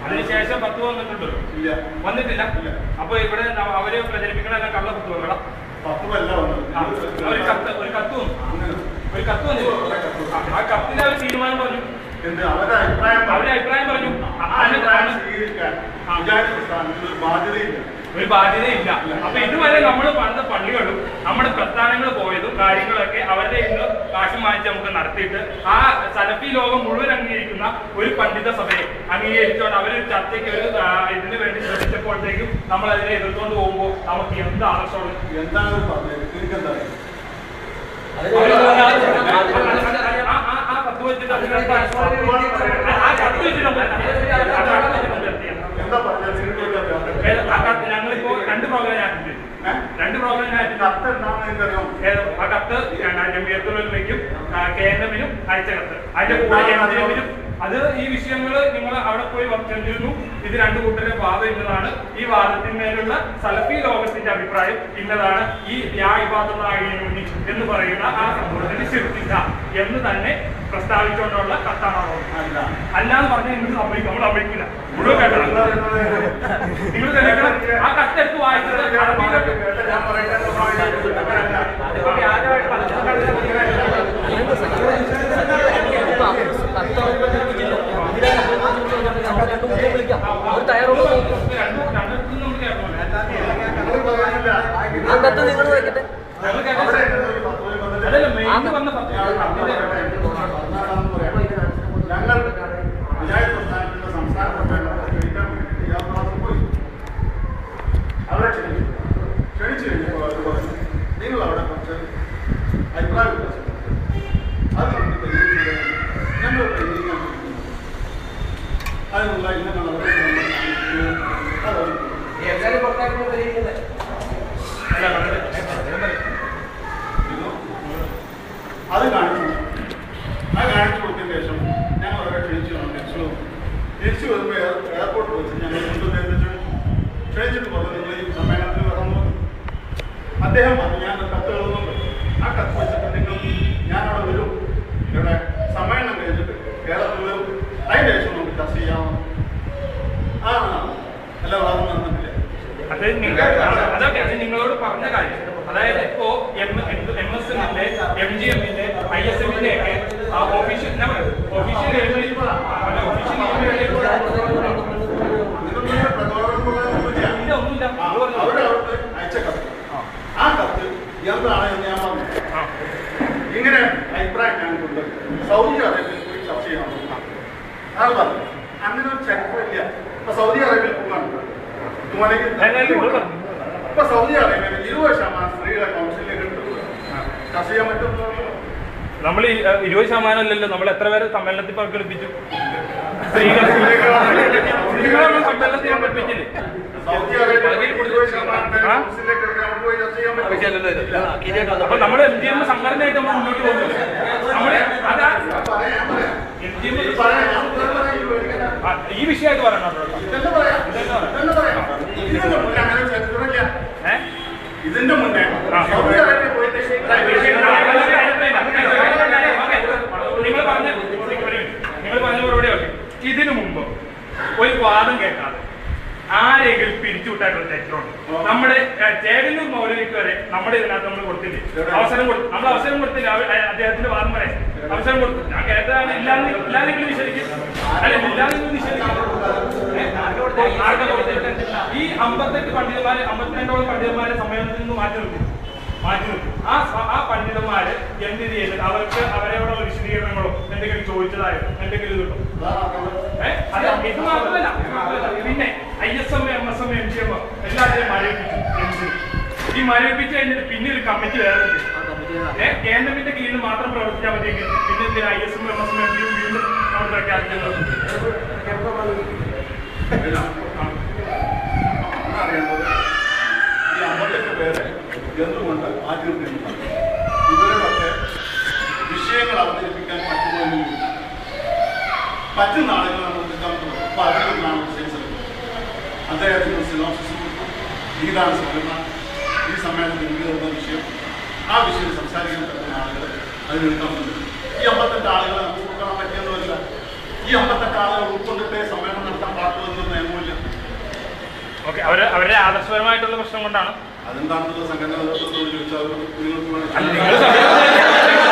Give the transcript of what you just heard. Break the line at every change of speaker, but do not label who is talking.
അതിനുശേഷം 10 വന്നിട്ടുണ്ടോ? വന്നിട്ടില്ല. അപ്പൊ ഇവിടെ അവര് പ്രചരിപ്പിക്കണ കള്ള 10 വരണം. ഒരു കത്ത് വന്നു. ആ കത്തിന്റെ അവർ തീരുമാനം പറഞ്ഞു, അവരുടെ അഭിപ്രായം പറഞ്ഞു. ഒരു ബാധ്യതയില്ല. അപ്പൊ ഇതുവരെ നമ്മൾ പണിത പള്ളികളും നമ്മുടെ പ്രസ്ഥാനങ്ങൾ പോയതും കാര്യങ്ങളൊക്കെ അവരുടെ ഇന്ന് കാശും വാങ്ങിച്ച് നമുക്ക് നടത്തിയിട്ട് ആ സലഫി ലോകം മുഴുവൻ അംഗീകരിക്കുന്ന ഒരു പണ്ഡിത സഭയെ അംഗീകരിച്ചുകൊണ്ട് അവരൊരു ചർച്ചയ്ക്ക് ഒരു ഇതിനു വേണ്ടി ശ്രമിച്ചപ്പോഴത്തേക്കും നമ്മൾ അതിനെ എതിർത്തുകൊണ്ട് പോകുമ്പോൾ നമുക്ക് എന്ത് ആവശ്യമുള്ളൂ? എന്താണ് ഞങ്ങളിപ്പോ 2 പ്രോഗ്രാം ആയിട്ടുണ്ട്. ആ കത്ത് ജമിയത്തുലമയ്ക്കും കേന്ദ്രമിനും അയച്ച കത്ത്. അതിന്റെ കൂടെ അത് ഈ വിഷയങ്ങൾ നിങ്ങൾ അവിടെ പോയി ചെന്നിരുന്നു. ഇത് 2 കൂട്ടരുടെ വാദം ഇന്നതാണ്. ഈ വാദത്തിന്മേലുള്ള സലഫി ലോകത്തിന്റെ അഭിപ്രായം ഇന്നതാണ്. ഈ ന്യായവാദമായിരുന്നു എന്ന് പറയുന്ന ആ സംഭവത്തിന് ശിർക്കില്ല എന്ന് തന്നെ പ്രസ്താവിച്ചുകൊണ്ടുള്ള കത്താണോ? അല്ലാന്ന് പറഞ്ഞാൽ നിങ്ങൾ നമ്മൾ സമ്മതിക്കില്ല. മുഴുവൻ കേട്ടത് നിങ്ങൾ തെളിയിക്കണം. ആ കത്തെടുത്ത് വായിച്ചത്
നിങ്ങൾ വയ്ക്കട്ടെ.
അതല്ല മെയിൻ വന്ന
ഞങ്ങൾ പഞ്ചായത്ത് പ്രസ്ഥാനത്തിന്റെ സംസ്ഥാന പോയി അവരെ ക്ഷണിച്ചു കഴിഞ്ഞപ്പോൾ അവർ പറഞ്ഞു, നിങ്ങൾ അവിടെ കുറച്ച് അഭിപ്രായ വ്യത്യാസം അത് നമുക്ക് തെളിയിക്കുന്നത് ഞങ്ങൾ തെളിയിക്കാൻ അതിനുള്ള ഇന്നങ്ങൾ അദ്ദേഹം പറഞ്ഞു ഞാൻ കത്ത് എഴുതുന്നുണ്ട്. ആ കത്ത് വെച്ചിട്ട് നിങ്ങൾ ഞാനവിടെ വരും, ഇവിടെ സമ്മേളനം കഴിഞ്ഞിട്ട് കേരളത്തിൽ വരും, അതിൻ്റെ ശേഷം നമുക്ക് ചർച്ച ചെയ്യാമെന്ന്. അല്ല വേറെ നടന്നിട്ടില്ല.
അതൊക്കെ അത് നിങ്ങളോട് പറഞ്ഞ കാര്യം. അതായത് ഇപ്പോ MSNന്റെ MGMന്റെ ISMന്റെ ഒക്കെ ഒഫീഷ്യൽ
അയച്ച കത്ത്, ആ കത്ത് എന്താണ് എന്ന് ഞാൻ പറഞ്ഞു. ഇങ്ങനെ അഭിപ്രായം ഞാനിട്ടുണ്ട്, സൗദി അറേബ്യയിൽ പോയി ചർച്ച ചെയ്യണം. അത് പറഞ്ഞു. അങ്ങനെ ഒരു ചരിത്രമില്ല. ഇപ്പൊ സൗദി അറേബ്യയിൽ പോകാണ്. ഇപ്പൊ സൗദി അറേബ്യയിൽ 20% സ്ത്രീകളെ കൗൺസിലിലേക്ക് ചർച്ച ചെയ്യാൻ പറ്റും.
നമ്മൾ 20% അല്ലല്ലോ, നമ്മൾ എത്ര പേര് സമ്മേളനത്തിൽ പങ്കെടുപ്പിച്ചു? സമ്മേളനത്തിൽ പങ്കെടുപ്പിച്ചില്ലേ? അപ്പൊ നമ്മൾ MGM സംഘടനയായിട്ട് നമ്മൾ മുന്നോട്ട് പോകുന്നത് ഈ വിഷയമായിട്ട് പറയണം.
ഇതിന്റെ മുന്നേ
നിങ്ങൾ പറഞ്ഞ മറുപടി ഓക്കെ. ഇതിനു മുമ്പ് ഒരു വാദം കേൾക്കാതെ ആരെങ്കിലും പിരിച്ചുവിട്ടായിട്ടുള്ള ചരിത്രമുണ്ട്. നമ്മുടെ ചേകന്നൂർ മൗലവിക്ക് വരെ നമ്മുടെ ഇതിനകത്ത് നമ്മൾ കൊടുത്തില്ലേ അവസരം കൊടുത്തു. നമ്മൾ അവസരം കൊടുത്തില്ല അദ്ദേഹത്തിന്റെ വാദം പറയാൻ അവസരം കൊടുത്തു. ഞാൻ കേട്ടതാണ്. ഇല്ലാതെങ്കിലും നിഷേധിക്കും, അല്ലെ ഇല്ലാതെങ്കിലും നിഷേധിക്കും. ഈ 58 പണ്ഡിതന്മാരെ 52ഓളം പണ്ഡിതന്മാരെ സമ്മേളനത്തിൽ നിന്ന് മാറ്റി നിർത്തി. ആ പണ്ഡിതന്മാര് എന്ത് ചെയ്തിട്ട് അവർക്ക് അവരോടുള്ള വിശദീകരണങ്ങളോ എന്തെങ്കിലും ചോദിച്ചതായോ എന്തെങ്കിലും കിട്ടും. ഇത് മാത്രമല്ല, പിന്നെ ISM MSM MGM എല്ലാത്തിനെയും മരവിപ്പിച്ചു. ഈ മരവിപ്പിച്ച് കഴിഞ്ഞിട്ട് പിന്നെ ഒരു കമ്മിറ്റി വേറെ കേന്ദ്രത്തിന്റെ കീഴിൽ മാത്രം പ്രവർത്തിച്ചാൽ മതിയെങ്കിൽ പിന്നെ എന്തിനാ ISM MSM MGM വീണ്ടും നമ്മൾ പ്രഖ്യാപിക്കുന്നത്?
ഈ 58 പേരെ എന്തുകൊണ്ട് ആദ്യം ഇവരോടൊക്കെ വിഷയങ്ങൾ അവതരിപ്പിക്കാൻ പറ്റുമെന്നില്ല. പറ്റുന്ന ആളുകൾ നമ്മൾ ഇപ്പൊ അതിലൊന്നാണ് വിഷയം അദ്ദേഹത്തിന് സിനോപ്സിസ് കൊടുക്കും. ഇതാണ് സംഘടന. ഈ സമ്മേളനത്തിൽ വിവിധ വിഷയം, ആ വിഷയം സംസാരിക്കാൻ പറ്റുന്ന ആളുകൾ അതിനെടുക്കാൻ പറ്റും. ഈ 58 ആളുകളെ നമുക്ക് ഉൾക്കൊള്ളാൻ പറ്റിയെന്നുമില്ല. ഈ 58 ആളുകൾ ഉൾക്കൊണ്ടിട്ടേ സമ്മേളനം നടത്താൻ പാടുള്ളതെന്ന് നിയമമില്ല.
ഓക്കെ, അവരുടെ ആദർശപരമായിട്ടുള്ള പ്രശ്നം കൊണ്ടാണ്.
അതെന്താണെന്നുള്ള സംഘടന ചോദിച്ചാൽ നിങ്ങൾക്ക്